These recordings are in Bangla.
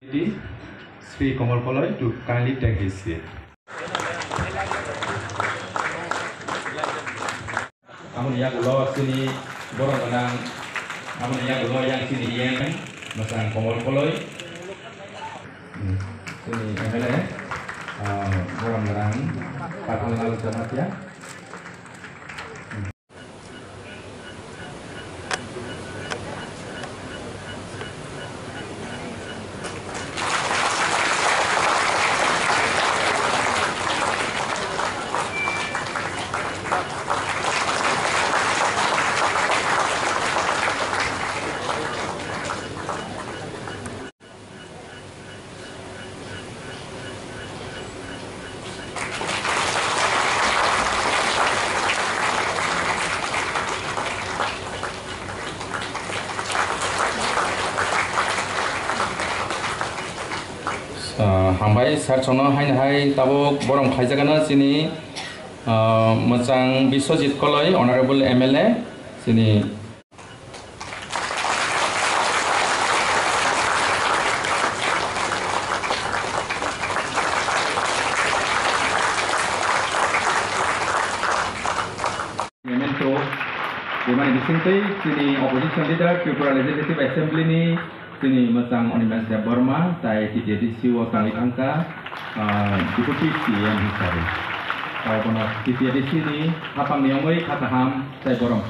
Sri Komal Poloy to kindly take his seat. Amun yak ulo sini borong kadang amun yak ulo yang sini yang masang Komal Poloy sini MLA borong kadang patang lalu cermat ya. Hambai sarchono hai tabok borong khaijagana sini Mojang Biswajit Koloi Honorable MLA sini memento dimana disingkai sini opposition leader Tripura Legislative Assembly ni sini Mojang Universitas Burma tai TTD siwa kali angka deputy yang dicari. Kalau pernah TTD sini apa niomoi kata ham saya borong.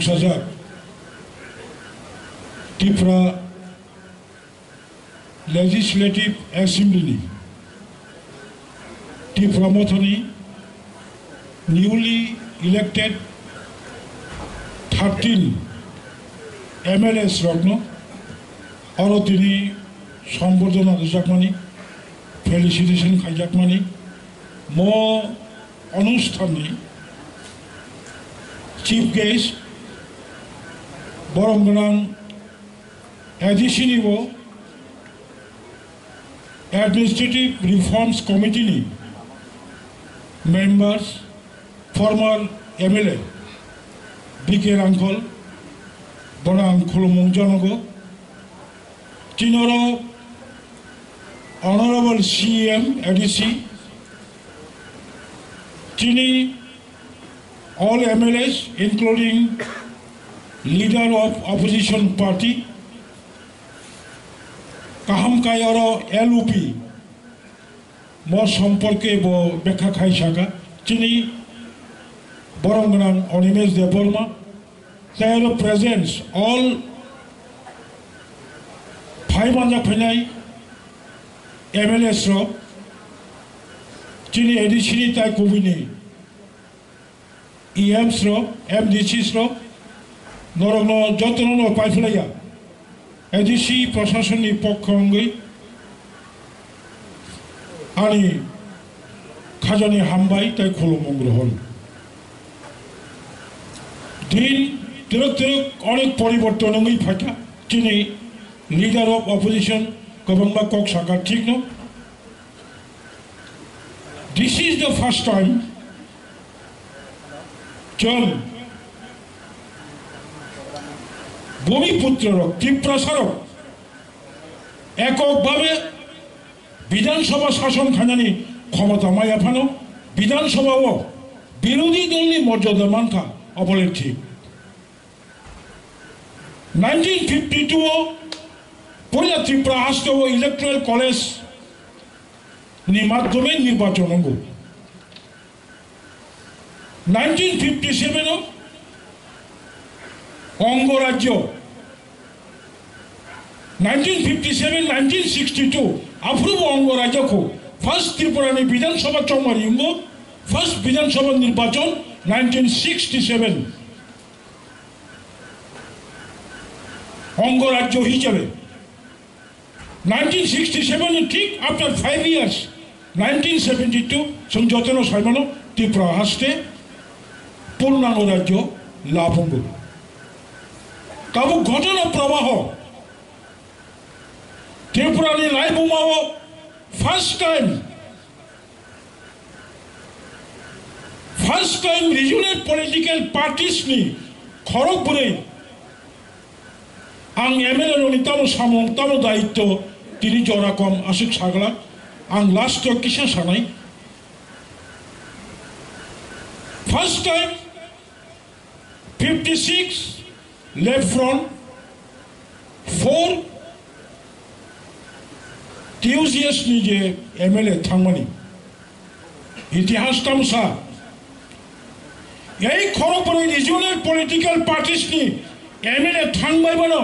Sajak Tripura Legislative Assembly Tripura Mothoni newly elected 13 MLAs Ragno Arotini Sambodhana Jakmani Felicitation Khajakmani Mo Anusthani Chief Guest Borongranang Additional Administrative Reforms Committee members, former MLA BK Rangkol, Bonang Kolomongjonogo, Tinoro, Honorable CM ADC, Tini, all MLAs including leader of opposition party, Kaham Kayoro LUP, mo সম্পর্কে bo ব্যাখ্যা খাই সাকা chini borongnan Onimes Deborma their presence all Phaimanja Phanai MLS ro chini edishini tai kubini EMs ro MDCs ro norogno jotno paiflaya ADC প্রশাসনিক পক্ষ অঙ্গে আনি খাজানি হামবাই তাই খুলুম গ্রহণ দিন তিরক তিরক অনেক পরিবর্তন অঙ্গেই ফাঁকা তিনি লিডার অফ অপোজিশন গভর্নমেন্ট কক সাকার ঠিক ন this is the first time চল ভূমিপুত্রর তীব্রসারক এককভাবে বিধানসভা শাসন খানানি ক্ষমতা মায়াফানো বিধানসভাও বিরোধী দলনি মর্যাদা মানখা অবলের ঠিক 1952 পয়লা ত্রিপুরা হাস্ত ইলেকট্রাল কলেজ নি মাধ্যমে নির্বাচন অঙ্গ 1957 অঙ্গরাজ্য 1957-1962 আফ্রুব অঙ্গরাজ্যকে ফার্স্ট ত্রিপুরানি বিধানসভা চৌমারি ফার্স্ট বিধানসভা নির্বাচন 1967 অঙ্গরাজ্য হিসেবে 1967 ঠিক আফটার 5 ইয়ার্স 1972 সংযতন সৈমানো ত্রিপুরা হাস্তে পূর্ণাঙ্গ রাজ্য লাভ অঙ্গ কাবু ঘটনা প্রবাহ ত্রিপুরানি লাইবুমাও first time regional political parties নি খড়গপুরে আং এমএলএ রনিতানো সামং তানো দায়িত্ব তিনি জরাকম আসুক সাগলা আং লাস্ট কিসা সানাই first time 56 left front 4 TUCS ni je MLA thangmani ইতিহাস তামসা এই খড়গপুরে রিজিওনাল পলিটিক্যাল পার্টিস নি MLA থাংবাই বনো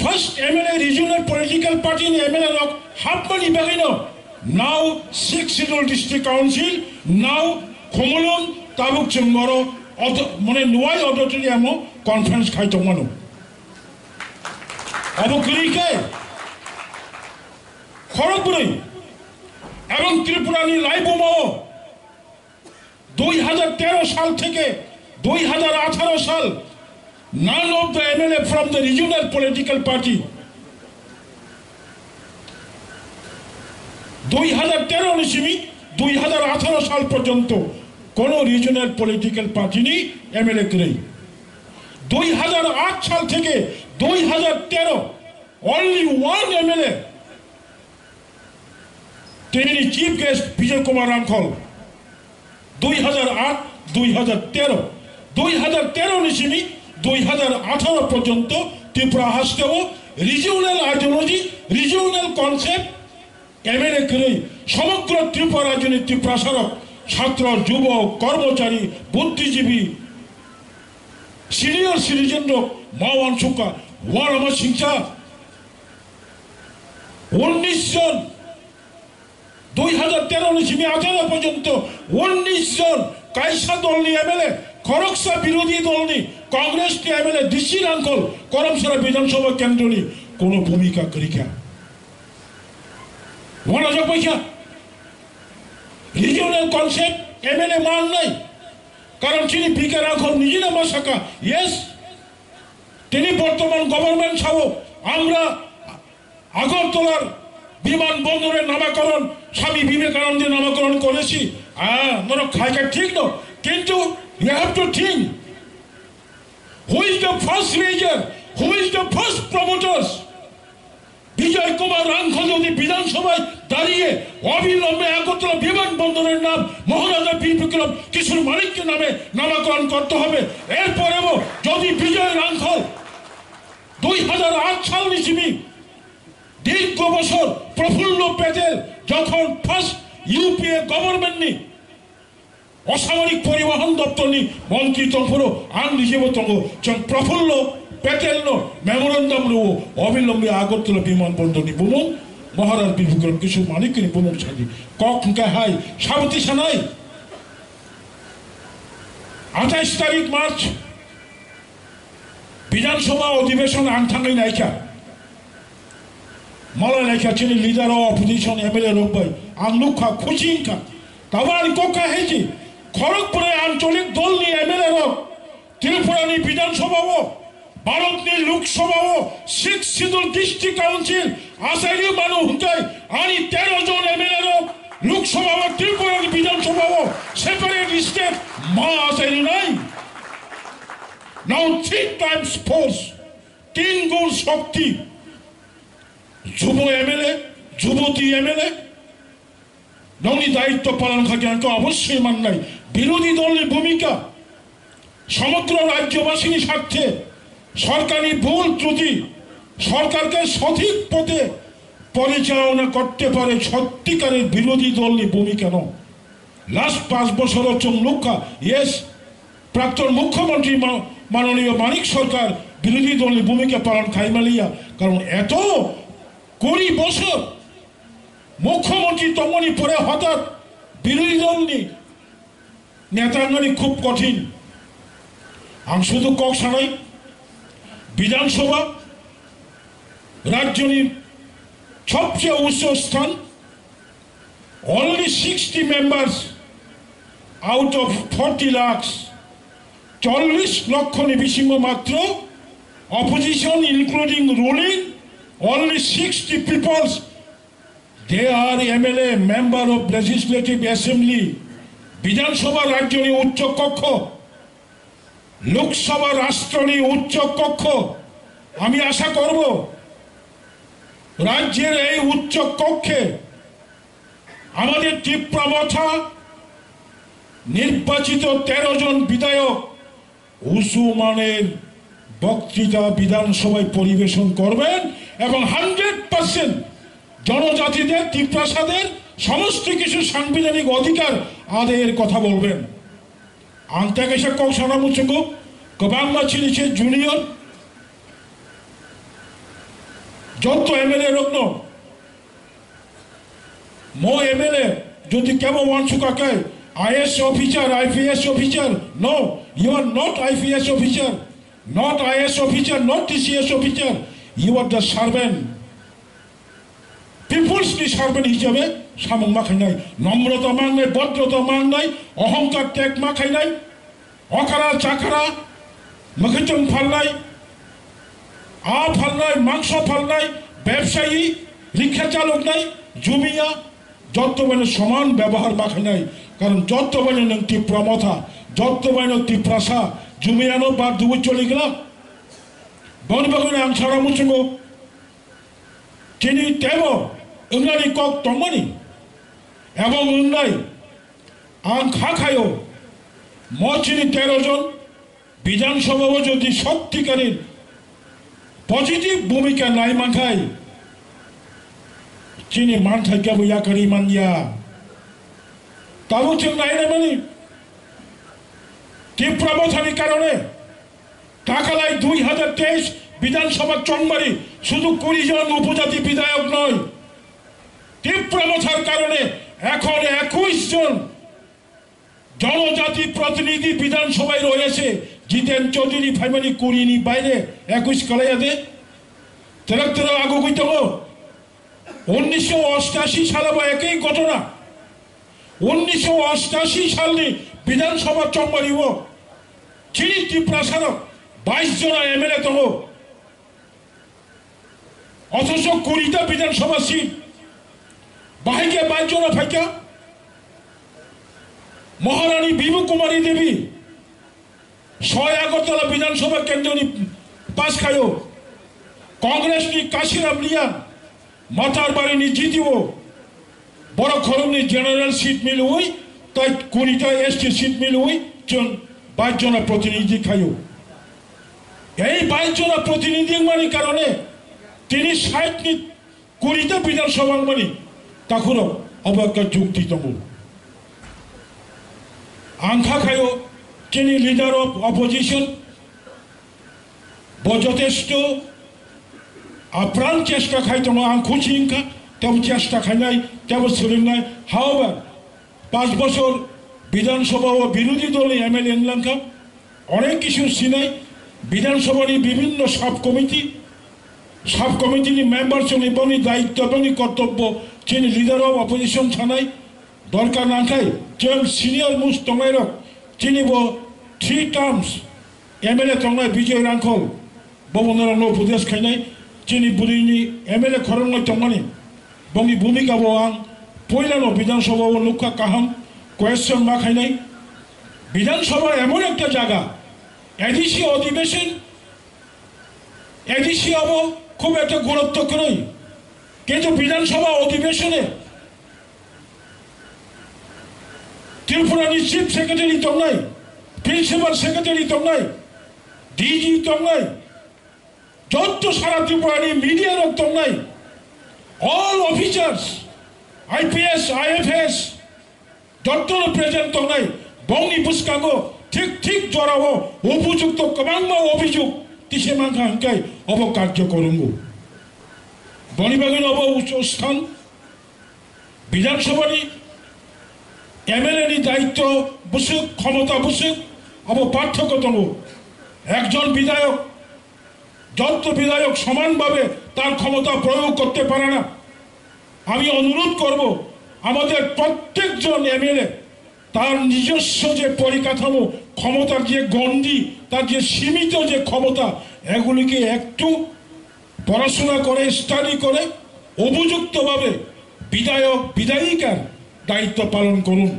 first MLA regional political party নি MLA লক হাফমানি বাগাইনো নাও 6 শিডিউল ডিস্ট্রিক্ট কাউন্সিল নাও খমলম তাবুক চুমগরো মানে নোয়াই অডিটোরিয়াম কনফারেন্স খাইতো মানো অবকরিকে খড়গপুরে এবং ত্রিপুরানি লাইবুমাও 2013 সাল থেকে 2018 সাল none of the MLA from the regional political party 2013 নিশিমি 2018 সাল পর্যন্ত কোন রিজনাল পলিটিক্যাল পার্টি নি এমএলএ করে 2008 সাল থেকে 2013 অনলি ওয়ান এমএলএ তিনি চিফ গেস্ট বিজয় কুমার রাঙ্খল 2008-2013 নিশিমি 2018 পর্যন্ত ত্রিপুরা হাস্তেও regional ideology regional concept MLA করে সমগ্র ত্রিপুরা রাজনীতি প্রসারক ছাত্র যুবক কর্মচারী বুদ্ধিজীবী সিনিয়র সিটিজেন মাওয়ান সুকা ওয়ারমা সিংচা 19 জন 2013 নিশিমি 18 পর্যন্ত 19 জন কাইসা দলনি এমএলএ খড়গসা বিরোধী দলনি কংগ্রেস টি এমএলএ ডিসি রাঙ্কল করমসরা বিধানসভা কেন্দ্রনি কোন ভূমিকা করিকা ওয়ানা যা পয়সা রিজিওনাল কনসেপ্ট এমএলএ মান নাই কারণ তিনি বিকে রাখল নিজে না মাসাকা ইয়েস তিনি বর্তমান গভর্নমেন্ট ছাও আমরা আগরতলার বিমানবন্দরের নামকরণ স্বামী বিবেকানন্দের নামকরণ করেছি ধরো খাইকা ঠিক না কিন্তু you have to think who is the first raiser who is the first promoters Bijay Kumar Rangkhal যদি বিধানসভায় দাঁড়িয়ে অবিলম্বে আগরতলা বিমানবন্দরের নাম মহারাজা বীর বিক্রম কিশোর মানিককে নামে নামকরণ করতে হবে এরপরেও যদি বিজয় রাঙ্খল 2008 সাল নিশিমি দীর্ঘ বছর প্রফুল্ল প্যাটেল যখন ফার্স্ট ইউপিএ গভর্নমেন্ট নি অসামরিক পরিবহন দপ্তর নি মন্ত্রী তফর আনরিজেব তঙ্গ প্রফুল্ল প্যাটেল নো মেমোরেন্ডাম লো অবিলম্বে আগরতলা বিমানবন্দর নি বুমুং মহারাজ বিভূতিরাম কিশোর মানিক নি বুমুং সাজি কক হাই সাবতি সানাই 28 তারিখ মার্চ বিধানসভা অধিবেশন আনথাঙ্গাই নাইকা মালা নাইকা চিনি লিডার অফ অপোজিশন এমএলএ রোববাই আংলুখা খুচিংকা তাবানি কোকা হেজি খড়গপুরে আঞ্চলিক দল নি এমএলএ রোব ত্রিপুরানি বিধানসভা ও ভারতনি লোকসভা ও 6 শিডিউল ডিস্ট্রিক্ট কাউন্সিল আসাইরি মানু হুতাই আনি 13 জন এমএলএ রোব লোকসভা ও ত্রিপুরানি বিধানসভা ও সেপারেট স্টেট মা আসাইরি নাই Now 3 times force, 3 গুণ শক্তি যুব এমএলএ যুবতী এমএলএ ননি দায়িত্ব পালন থাকে অবশ্যই মান নাই বিরোধী দলের ভূমিকা সমগ্র রাজ্যবাসীর স্বার্থে সরকারি ভুল ত্রুটি সরকারকে সঠিক পথে পরিচালনা করতে পারে সত্যিকারের বিরোধী দলের ভূমিকা নয় লাস্ট 5 বছর চমলুকা ইয়েস প্রাক্তন মুখ্যমন্ত্রী মাননীয় মানিক সরকার বিরোধী দলের ভূমিকা পালন খাইমালিয়া কারণ এত 20 বছর মুখ্যমন্ত্রী তমনি পরে হঠাৎ বিরোধী দল নেতাঙ্গনি খুব কঠিন আমি শুধু কক সানাই বিধানসভা রাজ্যের সবচেয়ে উচ্চ স্থান only 60 members out of 40 lakhs 40 লক্ষ নিবিসিংহ মাত্র opposition including ruling only 60 people they are MLA member of legislative assembly বিধানসভা রাজ্যের উচ্চ কক্ষ লোকসভা রাষ্ট্রের উচ্চ কক্ষ আমি আশা করব রাজ্যের এই উচ্চ কক্ষে আমাদের তীব্রমথা নির্বাচিত 13 জন বিধায়ক উসুমানের বক্তৃতা বিধানসভায় পরিবেশন করবেন এবং 100% জনজাতিদের ত্রিপ্রাসাদের সমস্ত কিছু সাংবিধানিক অধিকার আদায়ের কথা বলবেন আন্তাকেশা কৌশানা মুচুক কবাংলা ছিলিছে জুনিয়র যত এমএলএ রত্ন মো এমএলএ যদি কেবল ওয়ানসুকাকে IS officer, IPS officer. No, you are not IPS officer, not IS officer, not TCS officer. You are the servant. People's servant হিসাবে সামং মাখাই নাই নম্রতা মান নাই ভদ্রতা মান নাই অহংকার ত্যাগ মাখাই নাই অকারা চাকারা মখিচং ফাল নাই ফাল নাই মাংস ফাল নাই ব্যবসায়ী রিক্সা চালক নাই জুমিয়া যত মানে সমান ব্যবহার মাখাই নাই কারণ যত মানে নংটি প্রমথা যত মানে তীপ্রাসা জুমিয়ানো বা দুবু চলে গেলাম বনবাগনে আং ছাড়া মুচুঙ্গ চিনি তেব 응나리 কক তমনি এবং 응নাই আং খাখায়ও মচিনি 13 জন বিধানসভাও যদি সত্যিকারের পজিটিভ ভূমিকা নাই মাখায় চিনি মান থাকে বইয়া করি মানিয়া তাও ঠিক নাই না মানে তীব্রমথার কারণে টাকালাই 2023 বিধানসভা চংবাড়ি শুধু 20 জন উপজাতি বিধায়ক নয় তীব্রমথার কারণে এখন 21 জন জনজাতি প্রতিনিধি বিধানসভায় রয়েছে জিতেন চৌধুরী ফাইমানি কুড়িনি বাইরে 21 কলাইয়াতে তেরো আগু কইতে 1988 সালে বা একই ঘটনা 1988 সালে বিধানসভা চংবাড়িব চিনি ত্রিপ্রাসাদ 22 জন এমএলএ তব অথচ 20টা বিধানসভা সিট বাহিকে 22 জন ফাইকা মহারানী বিভু কুমারী দেবী 6 আগরতলা বিধানসভা কেন্দ্র পাস খায় কংগ্রেস নি কাশিরাম লিয়া মাতার বাড়ি নি জিতিব বড় খরম নি জেনারেল সিট মিল হই তাই 20টা এসটি সিট মিল হই 22 জন প্রতিনিধি খায় এই 22 জন প্রতিনিধি মানে কারণে তিনি 60 নি কুড়িটা বিধানসভা মানে তখনও অবজ্ঞা যুক্তিতম আংখা খায়ও যিনি লিডার অফ অপোজিশন যথেষ্ট আপ্রাণ চেষ্টা খাইতো আং খুশি ইনকা তেমন চেষ্টা খাইনাই তেমন সোলিনাই হাওয়ার 5 বছর বিধানসভা ও বিরোধী দলের এমএলএ এনলাঙ্কা অনেক কিছু সিনাই বিধানসভার বিভিন্ন সাব কমিটির মেম্বার সঙ্গে এবং দায়িত্ব এবং কর্তব্য যিনি লিডার অফ অপোজিশন ছানাই দরকার না খাই যেমন সিনিয়র মোস্ট তঙ্গাইরক যিনি 3 টার্মস এমএলএ তঙ্গাই বিজয় রাঙ্খল বমনার উপদেশ খাইনাই যিনি বুড়িনি এমএলএ খরঙ্গাই তঙ্গানি বঙ্গি ভূমিকা আং পয়লানো বিধানসভা ও লুকা কাহাম কোয়েশ্চন মা খাইনাই বিধানসভা এমন একটা জায়গা এডিসি অধিবেশন এডিসি হব খুব একটা গুরুত্বপূর্ণ কিন্তু বিধানসভা অধিবেশনে ত্রিপুরানি চিফ সেক্রেটারি তো নাই প্রিন্সিপাল সেক্রেটারি তো নাই ডিজি তো নাই যত সারা ত্রিপুরানি মিডিয়ার তো নাই অল অফিসার্স আইপিএস আইএফএস যত প্রেজেন্ট তো নাই বঙ্গি বুসকাগো ঠিক জড়াবো উপযুক্ত কমাঙ্গা অভিযোগ তিসে মাংখা হাঙ্কাই অব কার্য করুঙ্গু বনিবাগিন অব উচ্চ স্থান বিধানসভানি এমএলএ দায়িত্ব বসুক ক্ষমতা বসুক অব পার্থক্য তম একজন বিধায়ক যত বিধায়ক সমানভাবে তার ক্ষমতা প্রয়োগ করতে পারে না আমি অনুরোধ করব আমাদের প্রত্যেকজন এমএলএ তার নিজস্ব যে পরিকাঠামো ক্ষমতার যে গণ্ডি তার যে সীমিত যে ক্ষমতা এগুলিকে একটু পড়াশোনা করে স্টাডি করে উপযুক্তভাবে বিধায়িকার দায়িত্ব পালন করুন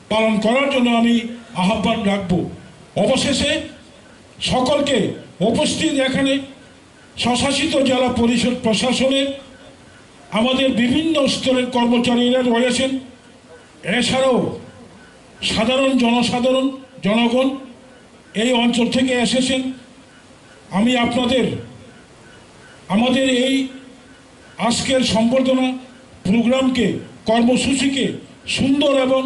পালন করার জন্য আমি আহ্বান রাখব অবশেষে সকলকে উপস্থিত এখানে স্বশাসিত জেলা পরিষদ প্রশাসনের আমাদের বিভিন্ন স্তরের কর্মচারীরা রয়েছেন এছাড়াও সাধারণ জনগণ এই অঞ্চল থেকে এসেছেন আমি আমাদের এই আজকের সম্বর্ধনা প্রোগ্রামকে কর্মসূচিকে সুন্দর এবং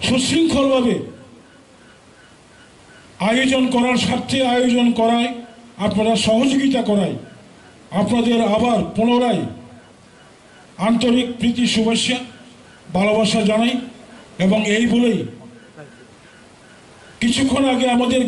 সুশৃঙ্খলভাবে আয়োজন করার স্বার্থে আয়োজন করায় আপনারা সহযোগিতা করায় আপনাদের আবার পুনরায় আন্তরিক প্রীতি শুভেচ্ছা ভালোবাসা জানাই এবং এই বলেই কিছুক্ষণ আগে আমাদের